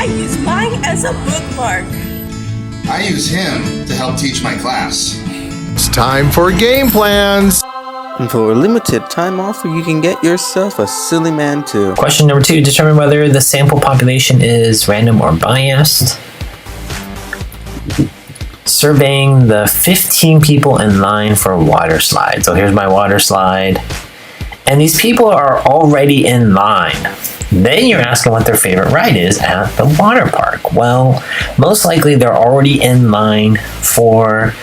I use mine as a bookmark. I use him to help teach my class. It's time for game plans. And for a limited time offer, you can get yourself a Silly Man too. Question number 2, determine whether the sample population is random or biased. Surveying the 15 people in line for a water slide. So here's my water slide. And these people are already in line. Then you're asking what their favorite ride is at the water park. Well, most likely they're already in line for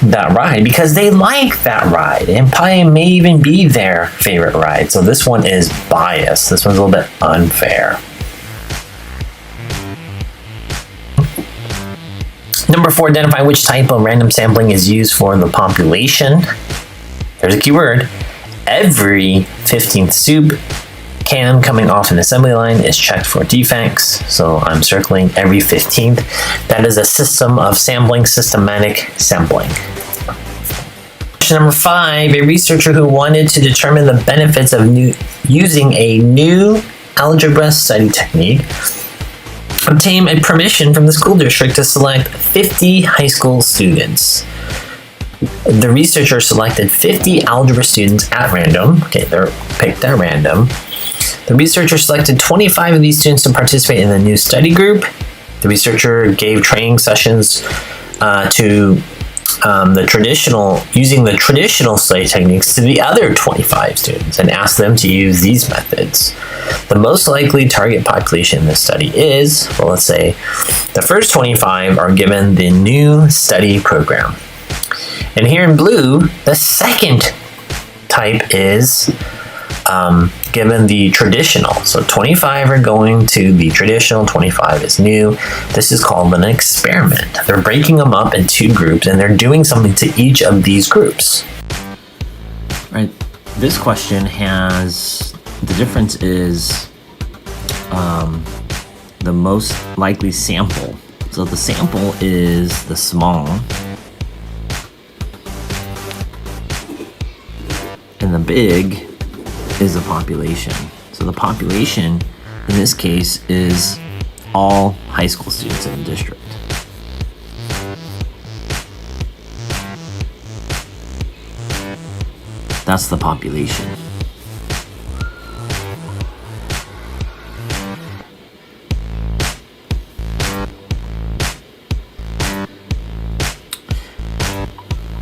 that ride because they like that ride and probably may even be their favorite ride. So this one is biased. This one's a little bit unfair. Number 4, identify which type of random sampling is used for the population. There's a keyword. Every 15th soup can coming off an assembly line is checked for defects. So I'm circling every 15th. That is a system of sampling, systematic sampling. Question number 5, a researcher who wanted to determine the benefits of using a new algebra study technique obtained a permission from the school district to select 50 high school students. The researcher selected 50 algebra students at random. Okay, they're picked at random. The researcher selected 25 of these students to participate in the new study group. The researcher gave training sessions using the traditional study techniques to the other 25 students and asked them to use these methods. The most likely target population in this study is, well, let's say the first 25 are given the new study program. And here in blue, the second type is given the traditional. So 25 are going to the traditional, 25 is new. This is called an experiment. They're breaking them up in 2 groups and they're doing something to each of these groups. Right. This question has, the difference is the most likely sample. So the sample is the small, and the big is the population. So the population in this case is all high school students in the district. That's the population.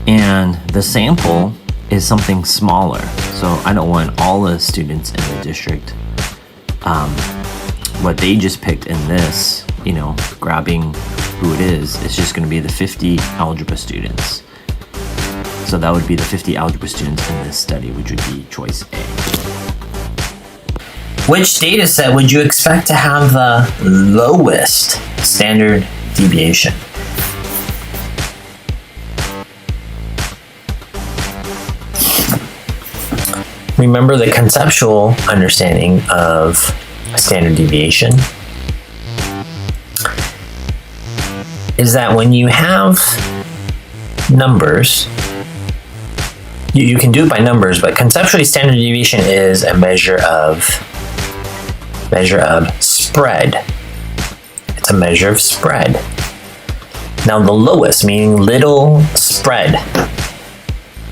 And the sample is something smaller. So I don't want all the students in the district. What they just picked in this, grabbing who it is, it's just going to be the 50 algebra students. So that would be the 50 algebra students in this study, which would be choice A. Which data set would you expect to have the lowest standard deviation? Remember the conceptual understanding of standard deviation is that when you have numbers, you can do it by numbers, but conceptually standard deviation is a measure of spread. It's a measure of spread. Now the lowest, meaning little spread,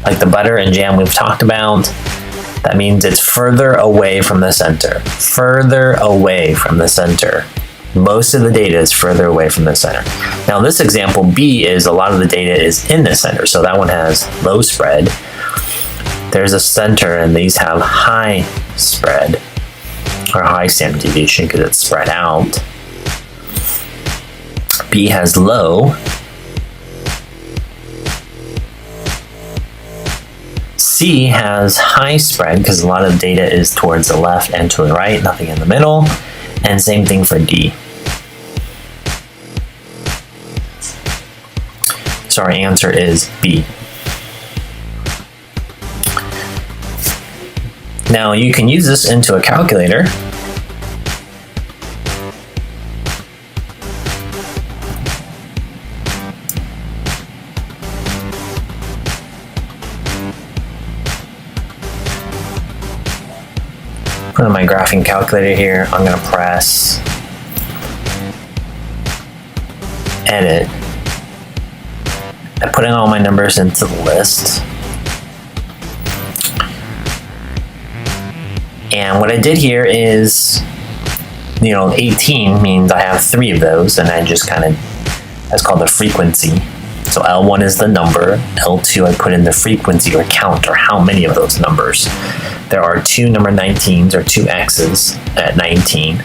like the butter and jam we've talked about, that means it's further away from the center. Further away from the center. Most of the data is further away from the center. Now this example B is a lot of the data is in the center, so that one has low spread. There's a center and these have high spread, or high standard deviation because it's spread out. B has low. C has high spread because a lot of data is towards the left and to the right, nothing in the middle. And same thing for D. So our answer is B. Now you can use this into a calculator. Put on my graphing calculator here. I'm going to press edit by putting all my numbers into the list. And what I did here is, 18 means I have 3 of those, and I just that's called the frequency. So L1 is the number, L2 I put in the frequency or count, or how many of those numbers. There are 2 number 19s, or 2 X's at 19.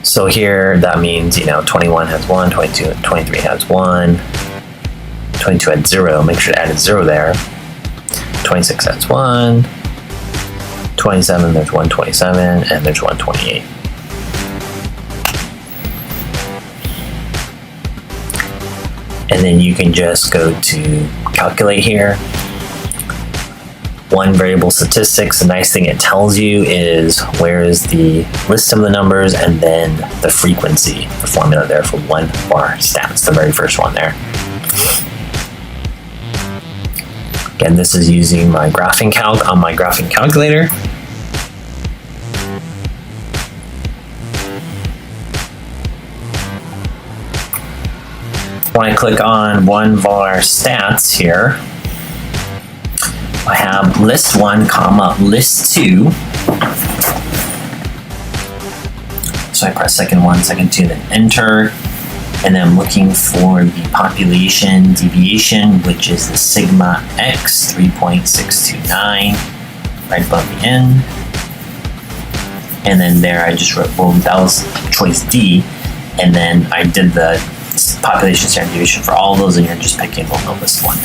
So here that means, 21 has 1, 23 has 1, 22 had 0, make sure to add a 0 there. 26 has 1, 27, there's 127, and there's 128. And then you can just go to calculate here. One variable statistics, the nice thing it tells you is where is the list of the numbers and then the frequency, the formula there for 1 bar stats, the very first one there. Again, this is using my graphing calc on my graphing calculator. When I click on 1 var stats here, I have list 1, comma, list 2. So I press second 1, second 2, then enter. And then I'm looking for the population deviation, which is the sigma x 3.629, right above the N. And then there I just wrote, well, that was choice D. And then I did the population standard deviation for all of those, and you're just picking the lowest one.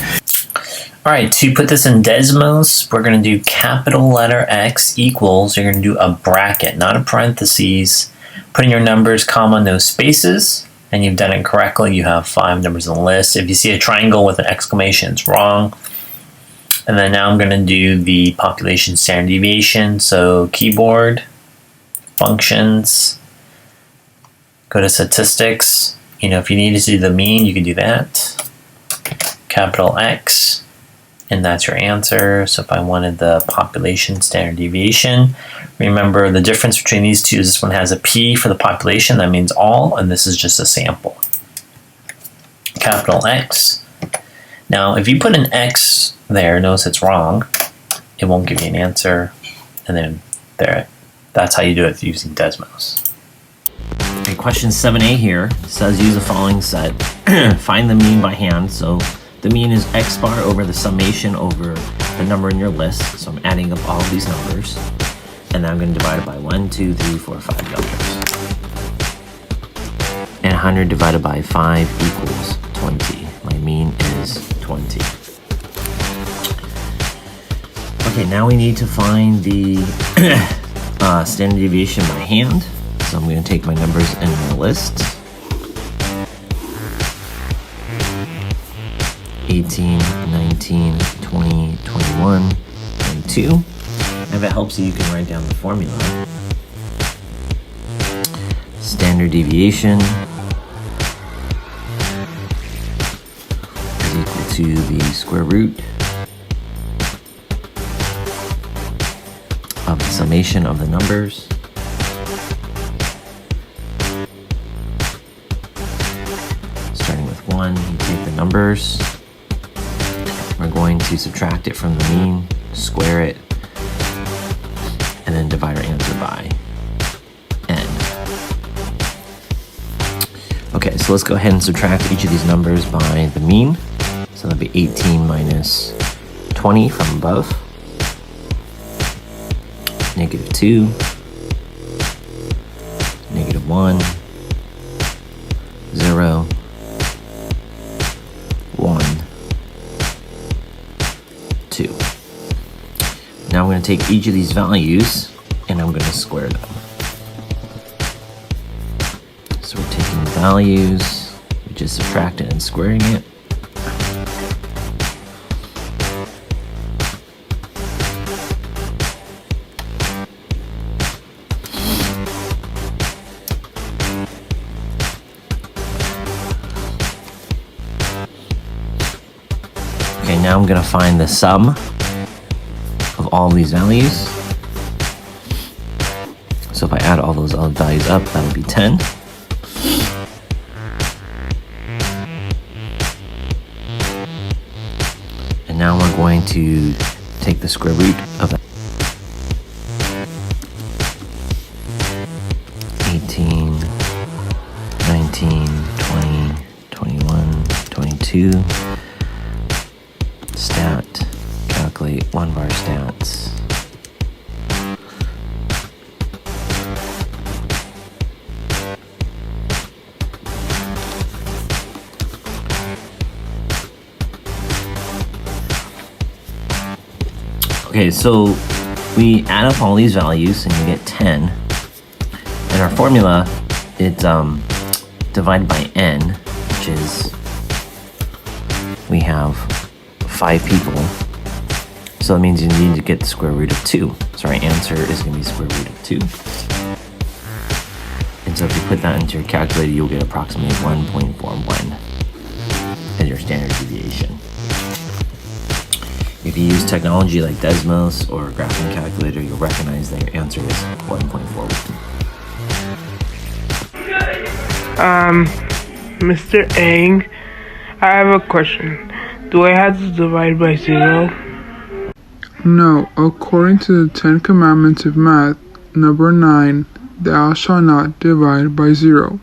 All right, to put this in Desmos, we're going to do capital letter X equals, you're going to do a bracket, not a parentheses, putting your numbers, comma, no spaces, and you've done it correctly. You have 5 numbers on the list. If you see a triangle with an exclamation, it's wrong. And then now I'm going to do the population standard deviation. So keyboard, functions, go to statistics. If you need to do the mean, you can do that. Capital X, and that's your answer. So if I wanted the population standard deviation, remember the difference between these two is this one has a P for the population, that means all, and this is just a sample. Capital X. Now, if you put an X there, notice it's wrong. It won't give you an answer. And then there, that's how you do it using Desmos. Okay, question 7a here says use the following set. Find the mean by hand. So the mean is x bar over the summation over the number in your list. So I'm adding up all of these numbers. And then I'm going to divide it by 1, 2, 3, 4, 5 numbers. And 100 divided by 5 equals 20. My mean is 20. Okay, now we need to find the standard deviation by hand. So I'm going to take my numbers in my list. 18, 19, 20, 21, 22. If it helps you, you can write down the formula. Standard deviation is equal to the square root of the summation of the numbers starting with 1. You take the numbers. We're going to subtract it from the mean, square it, and then divide our answer by n. Okay, so let's go ahead and subtract each of these numbers by the mean. So that'll be 18 minus 20 from above. Negative 2. Negative 1. 0. 1. 2. Now I'm going to take each of these values and I'm going to square them. So we're taking the values, we just subtract it and squaring it. Okay, now I'm going to find the sum of all these values. So if I add all those values up, that'll be 10. And now we're going to take the square root of 18, 19, 20, 21, 22. Stat, calculate one of our stats. Okay, so we add up all these values and you get 10. And our formula, it's divided by n, which is, we have 5 people. So that means you need to get the square root of 2. So our answer is going to be square root of 2. And so if you put that into your calculator, you'll get approximately 1.41 as your standard deviation. If you use technology like Desmos or graphing calculator, you'll recognize that your answer is 1.41. Mr. Ang, I have a question. Do I have to divide by 0? No, according to the 10 Commandments of Math, number 9, thou shalt not divide by 0.